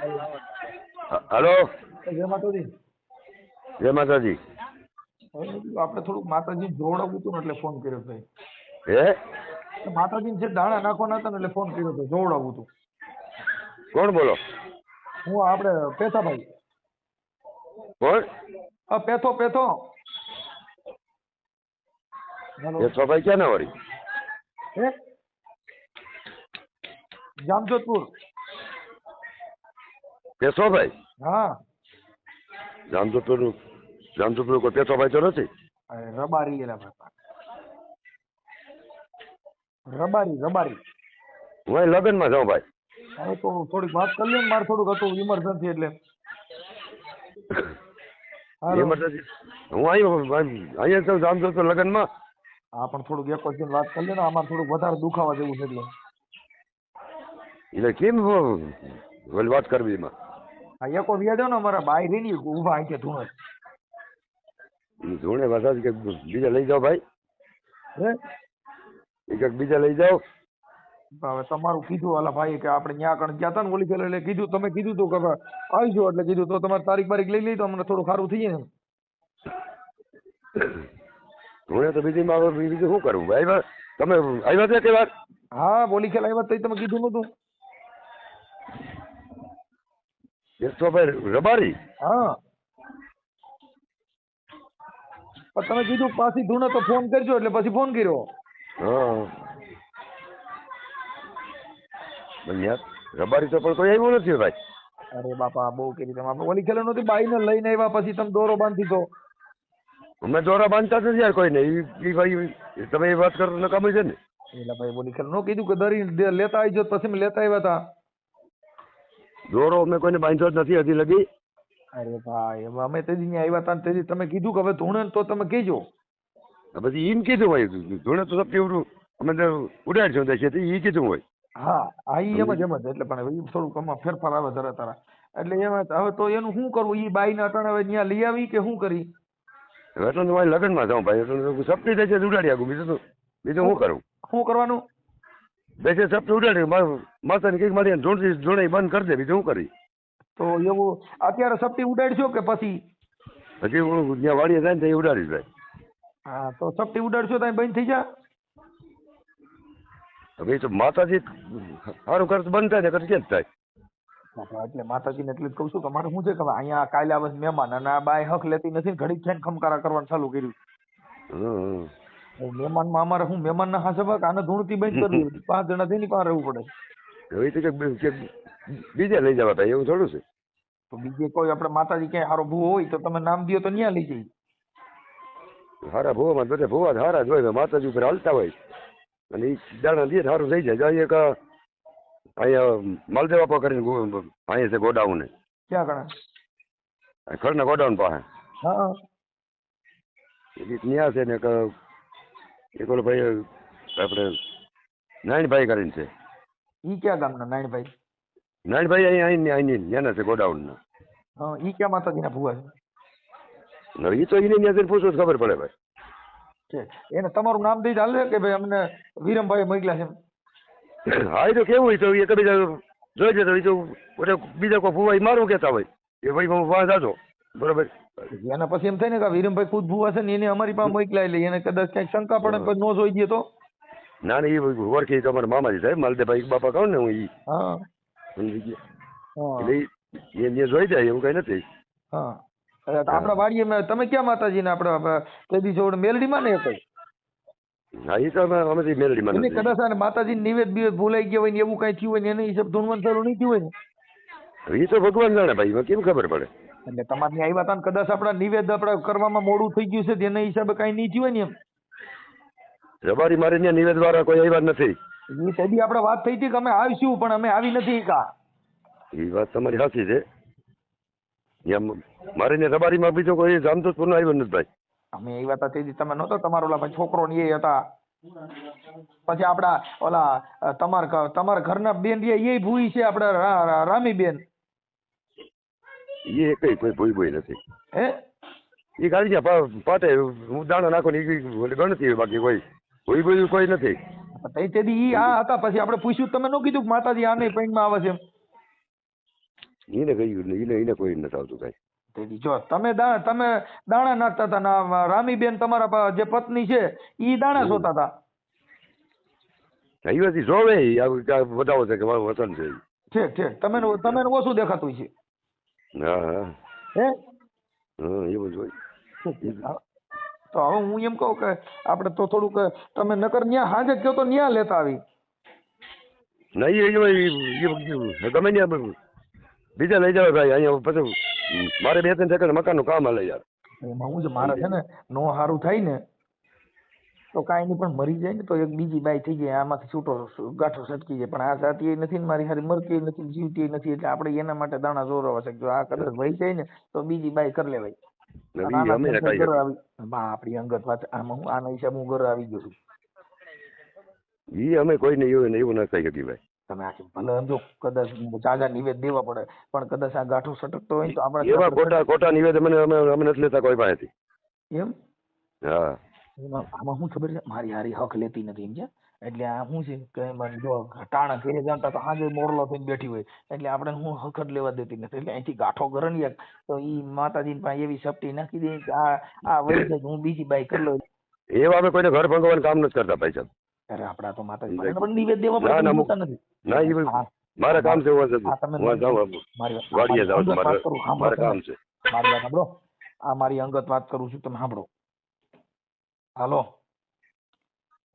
Hello, જય માતાજી. જય માતાજી. આપણે થોડુંક માતાજી જોવડાવવું હતું ને એટલે ફોન કર્યો ભાઈ. હે, માતાજીને જે દાણા નાખવાના હતા ને એટલે ફોન કર્યો હતો, જોવડાવવું હતું. કોણ બોલો? હું આપણે પેથાભાઈ. કોણ? હા, પેથો પેથો. હેલો. એ સભાઈ ક્યાં ના વળી? હે જામજોધપુર. પેશોભાઈ? હા. જામજોધપુર કોઈ પેશોભાઈ તો નથી? અરે રબારી એલા બાપા. રબારી. હું અહીં લગ્નમાં જાઉં ભાઈ. હવે તો થોડીક વાત કરી લે ને, મારે થોડુંક હતું ઇમરજન્સી એટલે. ઇમરજન્સી? હું અહીંયા છું જામજોધપુર લગ્નમાં. હા, પણ થોડુંક એક વખત વાત કરી લે ને, અમારે થોડુંક વધારે દુખાવા જેવું છે એટલે કેમ વાત કરવી એમાં? હા, એકો વ્યાજો ને અમારા બાઈ રેની ઊભા અહીંથી ધૂણસ. ધૂણે વાત કે બીજા લઈ જાઓ ભાઈ. હે એક બીજા લઈ જાઓ. હવે તમારું કીધું ઓલા ભાઈ કે આપણે ન્યા કણ ગયા હતા ને ઓલી ફેરે, એટલે કીધું તમે કીધું તું કે આવજો, એટલે કીધું તો તમારે તારીખ બારીખ લઈ લઈ તો અમને થોડું સારું થઈ જાય ને. ધૂણે તો બીજું શું કરવું ભાઈ? તમે આવ્યા હતા કે વાર? હા, બોલી ખેલ આવ્યા તો તમે કીધું નતું. ભાઈ રબારી? હા, પણ તમે કીધું પાછી ધૂણે તો ફોન કરજો, એટલે પછી ફોન કર્યો. હા, રબારી તો પણ કોઈ આવ્યું નથી ભાઈ. અરે બાપા, બહુ કરી તમે. આપણે ઓલી ખેલ નહોતી બાઈ ને લઈને આવ્યા, પછી તમે દોરો બાંધી દો. અમે દોરા બાંધતા નથી યાર કોઈ ને. એ ભાઈ તમે એ વાત કરો નકામી છે ને. એટલે ભાઈ બોલી ખેલ નો કીધું કે દરી લેતા આવજો, પછી મેં લેતા આવ્યા હતા. દોરો અમે કોઈને બાંધ્યો જ નથી હજી લગી. અરે ભાઈ, અમે તેજી ત્યાં આવ્યા હતા, તેજી તમે કીધું કે હવે ધૂણે તો તમે કહેજો. પછી એમ કીધું હોય ધૂણે તો સબ એવું અમે ઉડાડશું છે એ કીધું હોય. હા, ઈ એમ જ એટલે પણ હવે થોડુંક આમાં ફેરફાર આવે જરા તારા, એટલે એમ હવે તો એનું શું કરવું? ઈ બાઈ ના અટાણે હવે ત્યાં લઈ આવી કે શું કરી? એટલે મારે લગ્નમાં જાઉં ભાઈ, એટલે સપની દેશે ઉડાડી આગું. બીજું શું કરું? શું કરવાનું? દેશે સપની ઉડાડી માતાને કંઈક મારી જોડે બંધ કરી દે. બીજું શું કરી? તો એવું અત્યારે સપટી ઉડાડશો કે પછી? હજી હું જ્યાં વાડીએ જાય ને ત્યાં ઉડાડીશ ભાઈ. હા, તો સપટી ઉડાડશો તો બંધ થઈ જા. હવે તો માતાજી સારું ખર્ચ બંધ થાય ને ખર્ચ કેમ થાય? એટલે માતાજીને એટલે જ કહું છું કે મારે શું છે કે અહીંયા કાલે આવે મહેમાન, અને આ બાઈ હક લેતી નથી, ઘડીક થઈને ખમકારા કરવાનું ચાલુ કર્યું. મહેમાનમાં અમારે શું મહેમાન ના હાસે આને ધૂણતી બંધ કરવી, 5 જણા થઈને પાસે રહેવું પડે. હવે તો બીજે લઈ જવા ભાઈ, એવું થોડું છે? તો બીજે કોઈ આપણે માતાજી ક્યાંય સારો ભૂવો હોય તો તમે નામ દો તો ત્યાં લઈ જઈએ. સારા ભૂવામાં બધા ભૂવા સારા જ હોય, માતાજી ઉપર હાલતા હોય, અને એ દાણા દે સારું થઈ જાય. એક અહીંયા માલદેવ બાપા કરીને અહીંયા છે ગોડાઉન. ક્યાં ગણા? ખરના ગોડાઉન પાસે. હા, ત્યાં છે ને એક ઓલો ભાઈ આપણે નાયણભાઈ કરીને છે. ઈ ક્યાં ગામના નાયણભાઈ? નાયણભાઈ અહીં ત્યાંના છે ગોડાઉનના. હા, ઈ ક્યાં માતાજીના ભૂવા છે? એ તો એને ત્યાં પૂછો તો ખબર પડે ભાઈ. એને તમારું નામ દઈ ચાલે કે ભાઈ અમને વિરમભાઈ મોકલ્યા છે? હા, એ તો કેવું હોય તો એ કદી જોઈ જતો તો બીજા કોઈ ભૂવા મારું કહેતા હોય એ ભાઈ હું વાહ જાતો બરોબર. એના પછી એમ થાય ને કે વિરમભાઈ ખુદ ભૂવા છે ને એને અમારી પાસે મોકલાય, એટલે એને કદાચ ક્યાંક શંકા પડે પછી નો જોઈ દે તો? ના ના, એ ઓળખી તો અમારા મામાજી સાહેબ માલદેભાઈ બાપા કહું ને હું એ. હા, સમજી ગયા એટલે એ જોઈ જાય એવું કઈ નથી. હા, આપણા વાડીએ તમે ક્યાં માતાજીને આપણે તે દિવસે મેલડીમાં ને કઈ? હા, એ તો અમે મેલડીમાં નથી. કદાચ માતાજી નિવેદ બિવેદ ભૂલાઈ ગયા હોય ને એવું કઈ થયું હોય ને એને હિસાબ ધૂણવાનું ચાલુ નહીં થયું હોય ને? એ તો ભગવાન જાણે ભાઈ, કેમ ખબર પડે? એટલે તમારે ત્યાં આવ્યા હતા ને કદાચ આપણા નિવેદ આપણે કરવામાં મોડું થઈ ગયું છે તેના હિસાબે કઈ નહીં થયું હોય ને એમ? રબારી મારે ત્યાં નિવેદ વાળા કોઈ આવ્યા નથી. એ તેદી આપણે વાત થઈ હતી કે અમે આવીશું, પણ અમે આવી નથી. એ વાત તમારી સાચી છે. મારે ત્યાં રબારીમાં બીજો કોઈ જામજોધપુર નો આવ્યો નથી ભાઈ. અમે આવ્યા હતા તેદી તમે નહોતો, તમારો ઓલા છોકરો ને એ હતા. પછી આપડા ઓલા તમારા ઘરના બેન એ ભૂઈ છે આપડા રામી બેન. એ કઈ કોઈ ભૂઈ નથી. હે એ ગાડી પાટે હું દાણા નાખો ને ગણતી, બાકી કોઈ ભૂઈ કોઈ નથી. તેદી ઈ આ હતા. પછી આપણે પૂછ્યું તમે ન કીધું કે માતાજી આ નહીં પૈણમાં આવે છે? એને કહ્યું એને કોઈ નથી આવતું કાંઈ. તેથી જો તમે દાણા નાખતા હતા ને રામીબેન તમારા જે પત્ની છે ઈ દાણા સોતા હતા. એ બધી જોવે બતાવો છે કે મારું વતન છે. ઠીક ઠીક તમે ઓછું દેખાતું છે. હા હા હે હા એવું જ હોય. તો હવે હું એમ કહું કે આપણે તો થોડુંક તમે નકર ન્યા હાજે કહો તો ન્યા લેતા આવી. નહીં ગમે ત્યાં બીજા લઈ જાવ ભાઈ. અહીંયા પછી મારે 2-3 સેકન્ડ મકાનનું કામ હાલે યાર. એમાં હું છે મારે છે ને નો સારું થાય ને તો કાંઈ નહીં પણ મરી જાય ને તો એક બીજી બાઈ થઈ જાય આમાંથી છૂટો ગાંઠો સટકી જાય. પણ આ જાતિ એ નથી ને મારી હારી મરતી નથી જીવતી નથી એટલે આપણે એના માટે દાણા જોરવા છે. જો આ કદાચ વહી જાય ને તો બીજી બાઈ કરી લેવાય. આપણી અંગત વાત આમાં હું આના હિસાબે હું ઘરે આવી ગયો છું. ઈ અમે કોઈને એવું ના કહી શકીએ ભાઈ. તમે આખી ભલે સમજો કદાચ જાજા નિવેદ દેવા પડે પણ કદાચ આ ગાંઠો સટકતો હોય તો આપણે એવા ખોટા નિવેદ અમે નથી લેતા કોઈ પાસેથી. એમ હા આમાં શું ખબર છે મારી હારી હક લેતી નથી સમજ્યા. એટલે આ શું છે કે એમાં જો ટાણા ઘેરે જતા તો હાજર મોરલો થઈને બેઠી હોય એટલે આપણે હું હક જ લેવા દેતી નથી. એટલે અહીંથી ગાંઠો ગરણીએ તો ઈ માતાજી પાસે એવી સપટી નાખી દે કે આ વળી જાય હું બીજી બાઈ કરી લઉં. એવા અમે કોઈને ઘર ભંગવાનું કામ નથી કરતા ભાઈ સાહેબ. અરે આપડા તો માતાજી પણ નિવેદ દેવા પડે નથી. ના એ મારે કામ છે. હું જાઉં વાડીએ જાઉં છું. મારે કામ છે. મારી વાત સાંભળો. આ મારી અંગત વાત કરું છું તમે સાંભળો. હાલો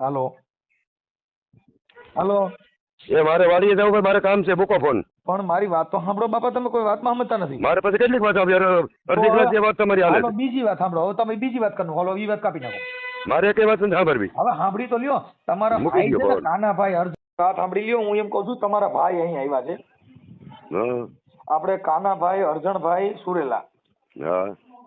હાલો હાલો એ મારે વાડીએ જવું ભાઈ. મારે કામ છે. મૂકો ફોન. પણ મારી વાત તો સાંભળો બાપા. તમે કોઈ વાતમાં સમજતા નથી. મારે પછી કેટલીક વાત અડધી કલાક જે વાત તમારી હાલે છે. બીજી વાત સાંભળો. હવે તમે બીજી વાત કરો. હાલો ઈ વાત કાપી નાખો. મારે કઈ વાત નથી સાંભળવી. હવે સાંભળી તો લ્યો. તમારા ભાઈ છે ને કાનાભાઈ અર્જુન વાત સાંભળી લ્યો. હું એમ કહું છું તમારા ભાઈ અહીં આવ્યા છે. આપણે કાનાભાઈ અર્જણભાઈ સુરેલા.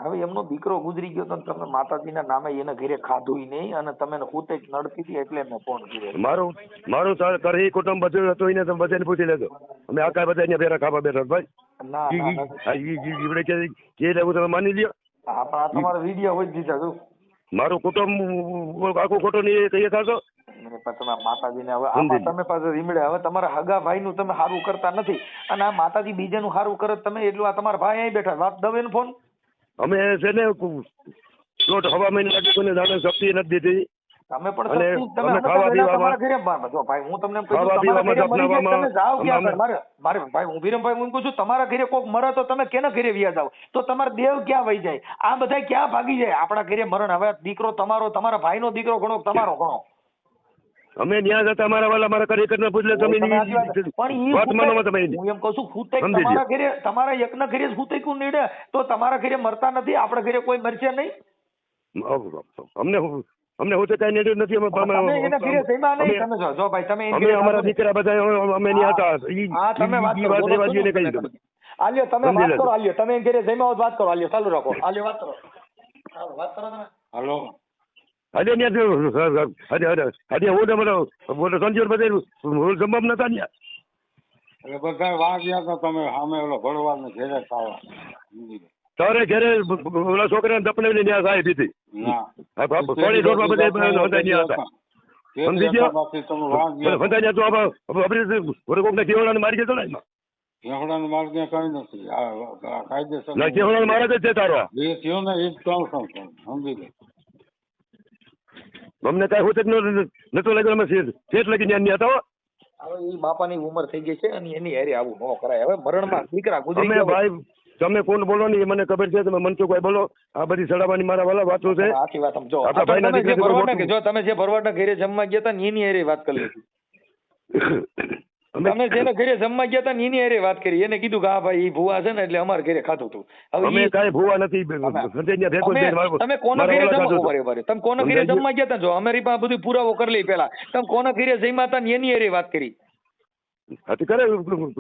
હવે એમનો દીકરો ગુજરી ગયો તો તમે માતાજીના નામે એને ઘરે ખાધું નહીં અને તમે હુતે જ નડતી હતી એટલે મેં ફોન કર્યો. મારું કરી કુટુંબ બધું હતું એને તમે બધાને પૂછી લેજો. અમે આખા બધા અહીંયા ફેરા ખાવા બેઠા ભાઈ. ના કે લેવું તમે માની લ્યો. હા પણ આ તમારો વિડીયો હોય દીધા તું. મારું કુટુંબ આખું ખોટું નહીં કહીએ થાશો. તમે માતાજીને હવે તમે પાછો રીમડે હવે તમારા હગા ભાઈ નું તમે સારું કરતા નથી અને આ માતાજી બીજાનું સારું કરે તમે એટલું. આ તમારા ભાઈ અહીં બેઠા વાત દવે ફોન. અમે છે ને હવા મહિને લાગી કોઈને દાડે શક્તિ નથી દીધી. તમે પણ તમારા ઘરે ભાઈ હું તમને મારે ભાઈ હું વિરમભાઈ હું કહું છું તમારા ઘરે કોક મરે તો તમે કેના ઘરે વ્યા જાવ તો તમારા દેવ ક્યાં વહી જાય. આ બધા ક્યાં ભાગી જાય. આપણા ઘરે મરણ. હવે દીકરો તમારો તમારા ભાઈ નો દીકરો ઘણો તમારો ઘણો. અમે ત્યાં જતા અમારા વાલા મારા કરી કરીને પૂછલે તમે વાત માનો તમે. હું એમ કહું છું ફૂટે તમારા ઘરે તમારા એકના ઘરે જ ફૂટે કું નીડે તો તમારા ઘરે મરતા નથી. આપણા ઘરે કોઈ મરશે નહીં. અમને હું તો કઈ નીડ્યું નથી. અમારા દીકરા બધા અમે નહીં હતા. તમે વાત કરો. આલ્યો તમે ઘરે જમ્યા વાત કરો. આલ્યો ચાલુ રાખો. આલ્યો વાત કરો. વાત કરો તમે. હાલો હજે હું બોલો સંજીવ બધા જવાબ નતા ત્યાં. એટલે બધા વાત ગયા તમે સામે ઓલો ભરવાડ ને ઘેરે ખાવા તારે ઘેરે ઓલા છોકરાને દપનાવીને ત્યાં સાહેબ હતી. થોડી રોડમાં બધા સમજી ગયો. કોકને કેવડાને મારી ગયો ને કેવડાને માર કઈ નથી. કાયદેસર કેવડાને મારા જ છે તારો. એ થયો ને એ જ કહું છું સમજી લે. અમને કઈ હું નતો લાગ્યો. અમે શેઠ લગી ત્યાં હતા. હવે એ બાપાની ઉંમર થઈ ગઈ છે અને એની હારે આવું ન કરાય. હવે મરણમાં દીકરા ગુજરી ગયા. ભાઈ તમે કોણ બોલો ને મને ખબર છે. તમે મનસુખભાઈ બોલો. આ બધી સડાવાની મારા વાલા વાતો છે. આખી વાત સમજો. તમે જે ભરવાડના ઘરે જમવા ગયા હતા ને એની હારે વાત કરી લીધી. તમે જેને ઘરે જમવા ગયા હતા ને એની હારે વાત કરી. એને કીધું કે હા ભાઈ ભૂવા છે ને એટલે અમારે ઘરે ખાધું હતું. અમે કઈ ભૂવા નથી. તમે કોના ઘરે જમવા તમે કોના ઘરે જમવા ગયા હતા? જો અમારી પાસે બધું પુરાવો કરી લઈ. પેલા તમે કોના ઘરે જમ્યા હતા ને એની હારે વાત કરી.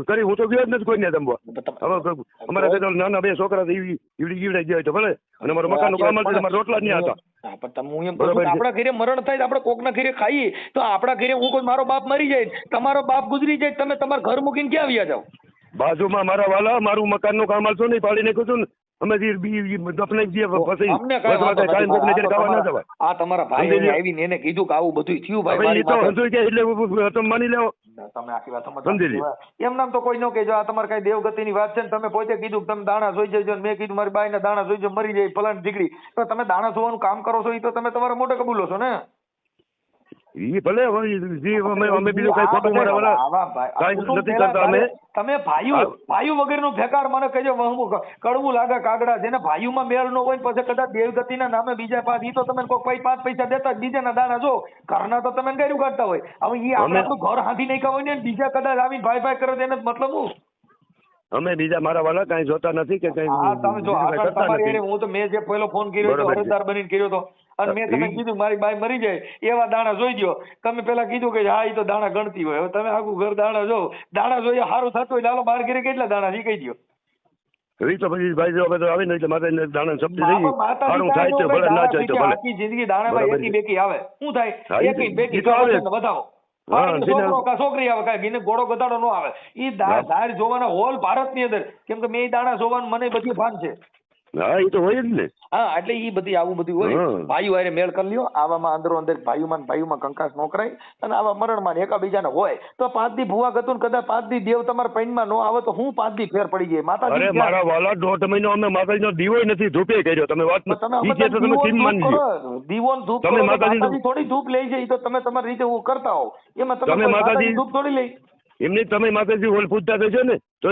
કરે હું તો ગયો જ નથી કોઈને જમવા. હવે અમારા નાના 2 છોકરા ઈવડાઈ ગયા તો ભલે. અને અમારું મકાનનું કામ હતું. અમારા રોટલા જ નહીં હતા. આપણા ઘરે મરણ થાય આપડે કોકના ઘરે ખાઈએ તો આપણા ઘરે હું કોઈ મારો બાપ મરી જાય તમારો બાપ ગુજરી જાય તમે તમારા ઘર મૂકીને ક્યાં આવ્યા જાવ? બાજુમાં મારા વાલા મારું મકાનનું કામ હાલતું નહીં, પાડી નાખ્યું હતું ને અમે જે દફનાઈ ગયા પછી અમને કાંઈ વાંધો કાયમ નથી. કરીને ખાવા ના જવાય. આ તમારા ભાઈ સમજી લ્યો. આવીને એને કીધું કે આવું બધું થયું ભાઈ હવે મારી ઈ તો માથે. હંસોઈ ગયા એટલે તમે માની લેવો. તમે આખી વાત સમજી લ્યો. એમ નામ તો કોઈ ન કહેજો આ તમારે કઈ દેવગતિની વાત છે ને તમે પોતે કીધું કે તમે દાણા જોઈ જજો ને મેં કીધું મારી બાઈ ના દાણા જોઈ જો મરી જાય ફલાણ દીકરી, તો તમે દાણા જોવાનું કામ કરો છો એ તો તમે તમારા મોઢે કબૂલો છો ને. ઈ ભલે હોય, જી અમે બીજું કઈ ખોટું મારા વાલા આવા ભાઈ- કાંઈ કુટુંબ નથી પહેલા કરતા અમે. તમે ભાઈઓ વગરનું ફેકાર મને કહેજો કડવું લાગે કાગડા, જેને ભાઈઓમાં મેળ ન હોય ને પછી કદાચ દેવગતિના નામે બીજા પાંચ ઈ તો તમે કોઈ 5 પૈસા દેતા જ બીજાના દાણા જો ઘરના તો તમે કઈ કાઢતા હોય. હવે ઈ આપણે આપણું ઘર હાથી નહીં હોય ને બીજા કદાચ આવીને ભાઈ ભાઈ કરે તો એને મતલબ હું અમે બીજા મારા વાલા કઈ જોતા નથી કે કઈ હા તમે જો બીજું કાંઈ આગળ કરતા તમારી નથી. હારે હું તો મેં જે પહેલો ફોન કર્યો હતો બરોબર છે. અરજદાર બનીને કર્યો હતો અને મેં તમે કીધું મારી બાઈ મરી જાય એવા દાણા જોઈ દો. તમે પેલા કીધું કે હા એ તો દાણા ગણતી હોય. હવે તમે આખું ઘર દાણા જો દાણા જોઈએ સારું થતું હોય લાલો બાર ઘરે કેટલા દાણા છે કહી દો. એ તો પછી ભાઈ જો બધું આવે ને એટલે માતા દાણા શબ્દ થઈ માતાજી સારું થાય તો ભલે ના થાય તો ભલે. આખી જિંદગી દાણામાં બરોબર એકી છે. બેકી આવે શું થાય હા, ઈ એકી તો- બેકી ઈ તો આવે. બતાવો હા, બાળકને સીધા- છોકરો કાં છોકરી આવે કાંઈ એને ઘોડો ગધાડો ન આવે. ઈ દાર જોવાના હોલ ભારતની અંદર કેમ કે મેં ઈ દાણા જોવાનું મને બધી ભાન છે. હા એ તો હોય જ ને. હા એટલે ઈ બધી આવું બધું હોય. હા. ભાઈઓ હારે મેળ કરી લ્યો આવામાં અંદરો અંદર ભાઈઓમાં કંકાસ નો કરાય અને આવા મરણમાં ને એકાબીજાને હોય તો 5 દી ભૂવા ગતું ને કદાચ 5 દી દેવ તમારા પૈનમાં નો આવે તો હું 5 દી ફેર પડી જાય માતાજી અરે મારા વાલા 1.5 મહિનો અમે માતાજીનો દીવો નથી ધૂપે કર્યો. તમે વાત તમે ઈ કે તો તમે કેમ માની લ્યો? દીવો ધૂપ તમે કરો તો માતાજીનું- માતાજી થોડી ધૂપ લઈ જાય તો તમે તમારી રીતે કરતા હો એમાં તમે તમે કોઈ માતાજી- માતાજી ધૂપ થોડી લઈ. એમની તમે માતાજી હોલ પૂજતા થશે ને તો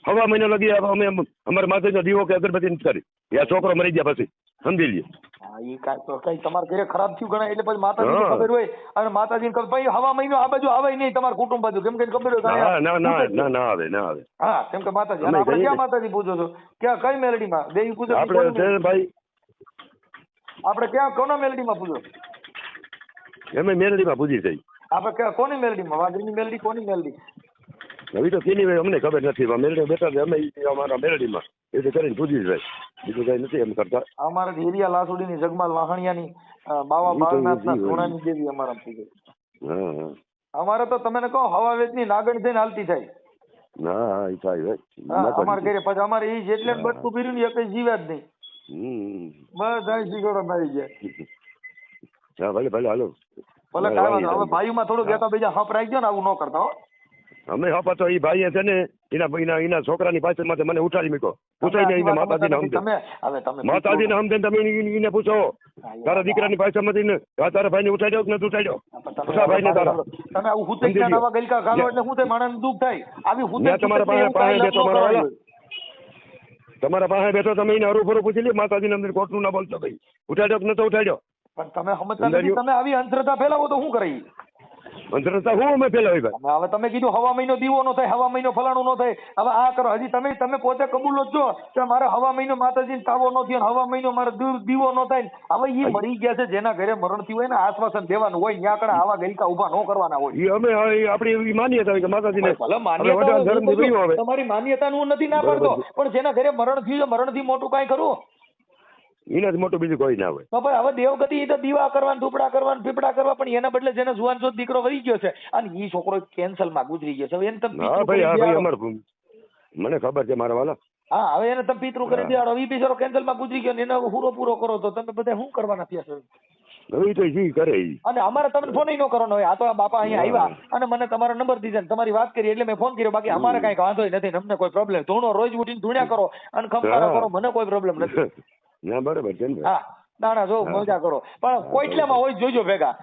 હવા મહિનો લગી અમે અમારા માતાજીનો દીવો કે અગરબત્તી નથી કરી. આ છોકરો મરી ગયા પછી સમજી લ્યો. હા ઈ કાંઈ તો કઈ તમારા ઘરે ખરાબ થયું ગણાય એટલે પછી માતાજીને હા. ખબર હોય અને માતાજીને ખબર ભાઈ હવા મહિનો આ બાજુ આવે નહીં તમારા કુટુંબ બાજુ કેમ કે એને ખબર હોય કે ના અહીંયા ના ના ભૂત જ છે. ના ના આવે ના આવે. હા કેમ કે માતાજી અમે અને આપણે જઈએ ક્યાં ને. માતાજી પૂજો છો ક્યાં કઈ મેલડીમાં દેવી પૂજો આપણે છે ભાઈ આપણે ક્યાં કોના મેલડીમાં પૂજો અમે મેલડીમાં પૂજી થઈ. આપણે ક્યાં કોની મેલડીમાં વાઘરીની મેલડી કોની મેલડી હવે તો કેની હોય અમને ખબર નથી. મેલડી બેઠા છે અમે ઈ અમારા મેલડીમાં એ તો કરીને પૂજી જાય. બીજું કઈ નથી એમ કરતા. અમારા હિરિયા લાસુડીની જગમાલ વાહણિયાની બાવા ઈ તો બાળનાથના ઈ હોય. સોનાની દેવી અમારા પૂજો. હા હા અમારે તો તમે કહો હવા વેચની નાગણ થઈને હાલતી થાય. ના હા ઈ થાય હોય. હા અમારે ઘરે પછી અમારે ઈ જેટલે બટકું પીર્યું ને એ કઈ જીવ્યા જ નહીં. હમ. બધા શીખોડો મારી ગયા. હા ભલે ભલે હાલો. ભલે કાંઈ વાંધો નહીં. હવે ભાઈઓમાં થોડુંક એકા બીજા હપ રાખજો ને આવું ન કરતા હો. અમે હપા તો ઈ ભાઈએ છે ને એના છોકરાની પાસે માંથી મને ઉઠાડી મૂક્યો. પૂછાય ને માતાજીને સમજે. તમે હવે તમે માતાજીને સમજે ને તમે એને પૂછો તારા દીકરાની પાસે માંથી ને તારા ભાઈને ઉઠાડ્યો કે નથી ઉઠાડ્યો? પૂછા ભાઈને તારા. તમે આવું હુતે સમજી નવા લ્યો. ગલકા ગાલો એટલે હું તે માણસને દુઃખ થાય. આવી હુતે ત્યાં તમારા પાસે બેઠો મારા વાલા. તમારા પાસે બેઠો તમે એને હરું ફરું પૂછી લ્યો. માતાજીને અંદર ખોટું ના બોલતો ભાઈ. ઉઠાડ્યો કે નતો ઉઠાડ્યો? પણ તમે સમજતા નથી. તમે આવી અંધશ્રદ્ધા ફેલાવો તો શું કરે? અંધશ્રદ્ધા હું અમે ફેલાવી ભાઈ. હવે તમે કીધું હવા મહિનો દીવો નો થાય હવા મહિનો ફલાણું નો થાય. હવે આ કરો હજી તમે પોતે કબૂલો જ છો કે મારે હવા મહિનો માતાજીને તાવો નો થયો હવા મહિનો મારે દીવો નો થાય. હવે એ મરી ગયા છે જેના ઘરે મરણ થયું હોય ને આશ્વાસન દેવાનું હોય ત્યાં આગળ આવા ગલકા ઉભા ન કરવાના હોય. ઈ અમે આપણી એવી માન્યતા હોય કે માતાજીને ભલે આપણે વડાલ ધર્મ નીકળ્યું હવે. તમારી માન્યતાનું હું નથી ના પાડતો પણ જેના ઘરે મરણ થયું છે મરણથી મોટું કાંઈ ખરું? એનાથી મોટું બીજું કોઈ ના હોય. તો ભાઈ હવે દેવગતિ એ તો દીવા કરવા ધૂપડા કરવા પીપડા કરવા પણ એના બદલે જેને જુવાન જો દીકરો વહી ગયો છે અને ઈ છોકરો કેન્સલ માં ગુજરી ગયો છે. હવે એને તમે હા ભાઈ હા ભાઈ અમાર મને ખબર છે મારા વાલા. હા હવે એને તમે પિતૃ કરી દેવાડો ઈ બિચારો કેન્સલ માં ગુજરી ગયો ને એને પૂરો પૂરો કરો તો તમે બધા શું કરવાના થયા છો? હવે ઈ તો જી કરે ઈ. અને અમારે તમને ફોન ન કરવાનો હોય. આ તો આ બાપા અહીંયા આવ્યા અને મને તમારો નંબર દીધો ને તમારી વાત કરી એટલે મેં ફોન કર્યો. બાકી અમારે કઈ વાંધો નથી. અમને કોઈ પ્રોબ્લેમ ધૂણો રોજ ઉઠીને ધૂણ્યા કરો અને ખમકારો કરો મને કોઈ પ્રોબ્લેમ નથી. ના બરાબર છે ને. હા દાણા જો મજા કરો પણ કોઈટલામાં હોય જોજો ભેગા.